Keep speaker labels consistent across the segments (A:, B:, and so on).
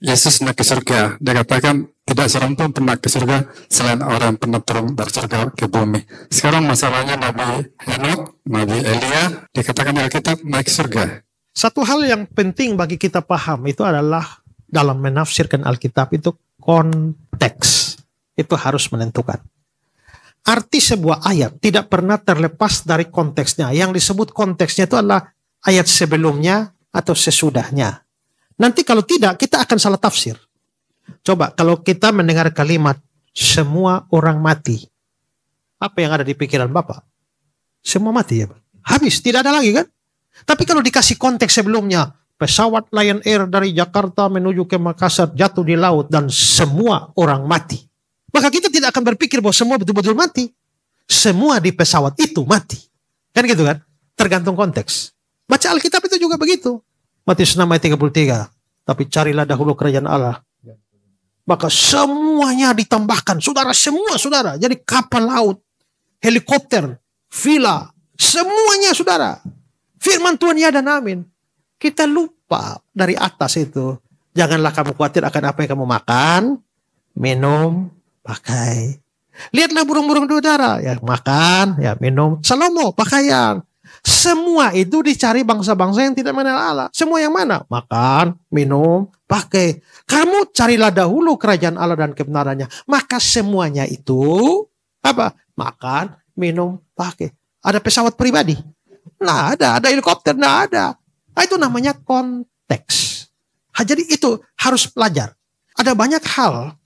A: Yesus naik ke surga. Dia katakan tidak seorang pun pernah ke surga selain orang yang pernah turun dari surga ke bumi. Sekarang masalahnya Nabi Henok, Nabi Elia, dikatakan di Alkitab naik ke surga.
B: Satu hal yang penting bagi kita paham itu adalah dalam menafsirkan Alkitab itu konteks. Itu harus menentukan. Arti sebuah ayat tidak pernah terlepas dari konteksnya. Yang disebut konteksnya itu adalah ayat sebelumnya atau sesudahnya. Nanti kalau tidak, kita akan salah tafsir. Coba kalau kita mendengar kalimat semua orang mati. Apa yang ada di pikiran Bapak? Semua mati ya Pak? Habis, tidak ada lagi kan? Tapi kalau dikasih konteks sebelumnya, pesawat Lion Air dari Jakarta menuju ke Makassar jatuh di laut dan semua orang mati. Maka kita tidak akan berpikir bahwa semua betul-betul mati. Semua di pesawat itu mati. Kan gitu kan? Tergantung konteks. Baca Alkitab itu juga begitu. Matius 6 ayat 33. Tapi carilah dahulu kerajaan Allah. Maka semuanya ditambahkan. Saudara, semua saudara. Jadi kapal laut, helikopter, villa, semuanya saudara. Firman Tuhan ya dan amin. Kita lupa dari atas itu. Janganlah kamu khawatir akan apa yang kamu makan, minum, pakai. Lihatlah burung-burung di udara. Ya, makan, ya minum. Salomo, pakaian. Semua itu dicari bangsa-bangsa yang tidak mengenal Allah. Semua yang mana? Makan, minum, pakai. Kamu carilah dahulu kerajaan Allah dan kebenarannya. Maka semuanya itu apa? Makan, minum, pakai. Ada pesawat pribadi? Nah, ada helikopter? Nah, ada. Nah, itu namanya konteks. Jadi itu harus belajar. Ada banyak hal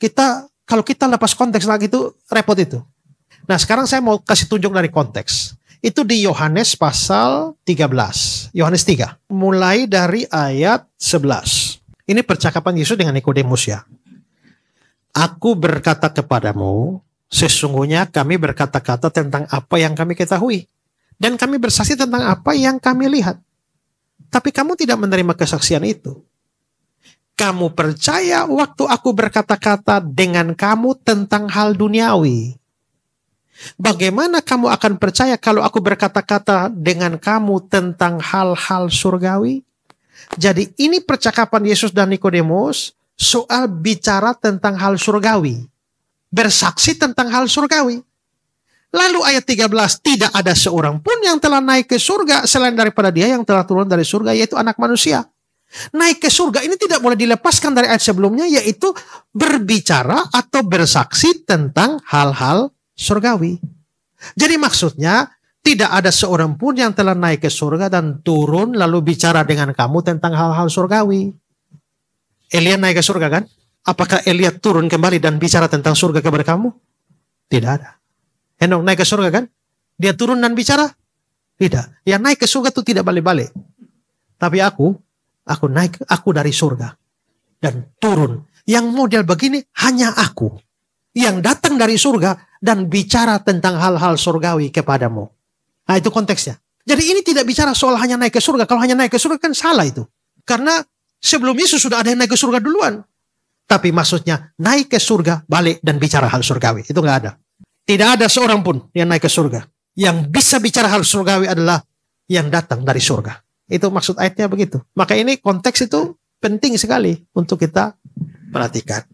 B: kalau kita lepas konteks lagi itu repot itu. Nah, sekarang saya mau kasih tunjuk dari konteks. Itu di Yohanes pasal 13. Yohanes 3. Mulai dari ayat 11. Ini percakapan Yesus dengan Nikodemus ya. Aku berkata kepadamu, sesungguhnya kami berkata-kata tentang apa yang kami ketahui. Dan kami bersaksi tentang apa yang kami lihat. Tapi kamu tidak menerima kesaksian itu. Kamu percaya waktu aku berkata-kata dengan kamu tentang hal duniawi. Bagaimana kamu akan percaya kalau aku berkata-kata dengan kamu tentang hal-hal surgawi? Jadi ini percakapan Yesus dan Nikodemus soal bicara tentang hal surgawi. Bersaksi tentang hal surgawi. Lalu ayat 13, tidak ada seorang pun yang telah naik ke surga selain daripada dia yang telah turun dari surga, yaitu anak manusia. Naik ke surga ini tidak boleh dilepaskan dari ayat sebelumnya, yaitu berbicara atau bersaksi tentang hal-hal surgawi. Jadi maksudnya, tidak ada seorang pun yang telah naik ke surga dan turun lalu bicara dengan kamu tentang hal-hal surgawi. Elia naik ke surga kan? Apakah Elia turun kembali dan bicara tentang surga kepada kamu? Tidak ada. Henok naik ke surga kan? Dia turun dan bicara? Tidak. Yang naik ke surga itu tidak balik-balik. Tapi aku dari surga. Dan turun. Yang model begini hanya aku. Yang datang dari surga dan bicara tentang hal-hal surgawi kepadamu. Nah itu konteksnya. Jadi ini tidak bicara soal hanya naik ke surga. Kalau hanya naik ke surga kan salah itu. Karena sebelum Yesus sudah ada yang naik ke surga duluan. Tapi maksudnya naik ke surga, balik dan bicara hal surgawi. Itu nggak ada. Tidak ada seorang pun yang naik ke surga. Yang bisa bicara hal surgawi adalah yang datang dari surga. Itu maksud ayatnya begitu. Maka ini konteks itu penting sekali untuk kita perhatikan.